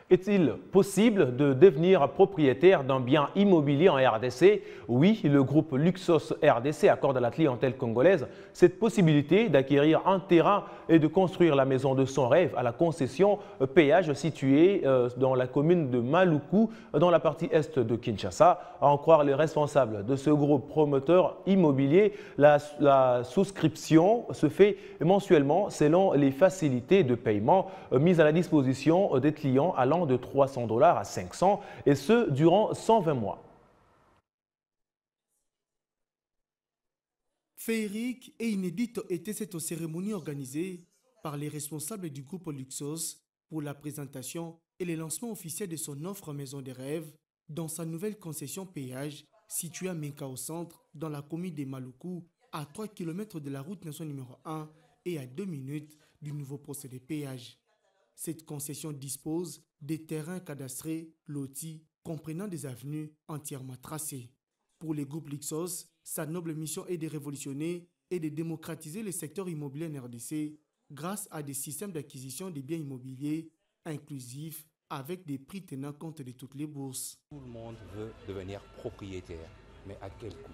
Est-il possible de devenir propriétaire d'un bien immobilier en RDC? Oui, le groupe Luxos RDC accorde à la clientèle congolaise cette possibilité d'acquérir un terrain et de construire la maison de son rêve à la concession péage située dans la commune de Maluku, dans la partie est de Kinshasa. À en croire les responsables de ce groupe promoteur immobilier, la souscription se fait mensuellement selon les facilités de paiement mises à la disposition des clients allant de 300 $ à 500, et ce durant 120 mois. Féerique et inédite était cette cérémonie organisée par les responsables du groupe Luxos pour la présentation et le lancement officiel de son offre Maison des Rêves dans sa nouvelle concession péage située à Menka au centre, dans la commune de Maluku, à 3 km de la route nationale numéro 1 et à 2 minutes du nouveau procédé péage. Cette concession dispose des terrains cadastrés, lotis, comprenant des avenues entièrement tracées. Pour les groupes Luxos, sa noble mission est de révolutionner et de démocratiser le secteur immobilier en RDC grâce à des systèmes d'acquisition des biens immobiliers inclusifs avec des prix tenant compte de toutes les bourses. Tout le monde veut devenir propriétaire, mais à quel coût?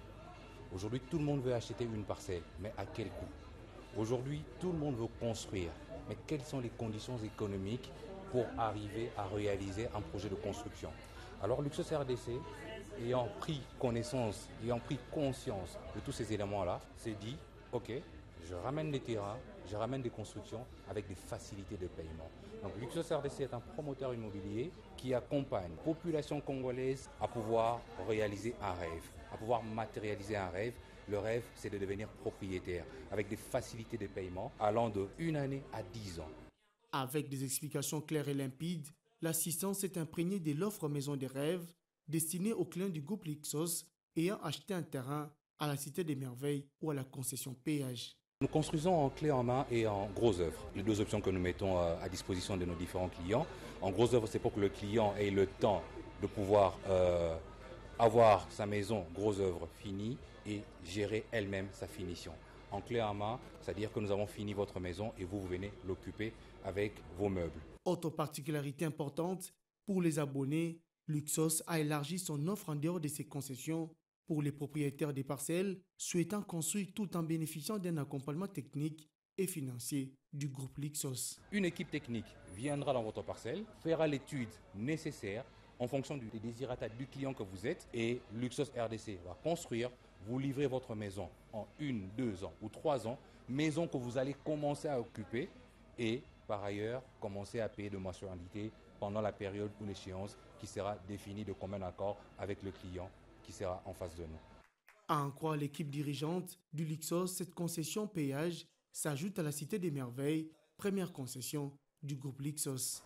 Aujourd'hui, tout le monde veut acheter une parcelle, mais à quel coût? Aujourd'hui, tout le monde veut construire, mais quelles sont les conditions économiques pour arriver à réaliser un projet de construction? Alors Luxos RDC, ayant pris connaissance, ayant pris conscience de tous ces éléments-là, s'est dit, ok, je ramène les terrains, je ramène des constructions avec des facilités de paiement. Donc Luxos RDC est un promoteur immobilier qui accompagne la population congolaise à pouvoir réaliser un rêve, à pouvoir matérialiser un rêve. Le rêve, c'est de devenir propriétaire avec des facilités de paiement allant de 1 année à 10 ans. Avec des explications claires et limpides, l'assistance s'est imprégnée de l'offre Maison des Rêves destinée aux clients du groupe Luxos ayant acheté un terrain à la Cité des Merveilles ou à la concession péage. Nous construisons en clé en main et en gros œuvre. Les deux options que nous mettons à disposition de nos différents clients. En gros œuvre, c'est pour que le client ait le temps de pouvoir avoir sa maison gros œuvre finie et gérer elle-même sa finition. En clé en main, c'est-à-dire que nous avons fini votre maison et vous venez l'occuper avec vos meubles. Autre particularité importante, pour les abonnés, Luxos a élargi son offre en dehors de ses concessions pour les propriétaires des parcelles souhaitant construire tout en bénéficiant d'un accompagnement technique et financier du groupe Luxos. Une équipe technique viendra dans votre parcelle, fera l'étude nécessaire en fonction des désirata du client que vous êtes, et Luxos RDC va construire, vous livrer votre maison en 1, 2 ans ou 3 ans, maison que vous allez commencer à occuper et par ailleurs commencer à payer de mensualité pendant la période ou l'échéance qui sera définie de commun accord avec le client qui sera en face de nous. À en croire l'équipe dirigeante du Luxos, cette concession péage s'ajoute à la Cité des Merveilles, première concession du groupe Luxos.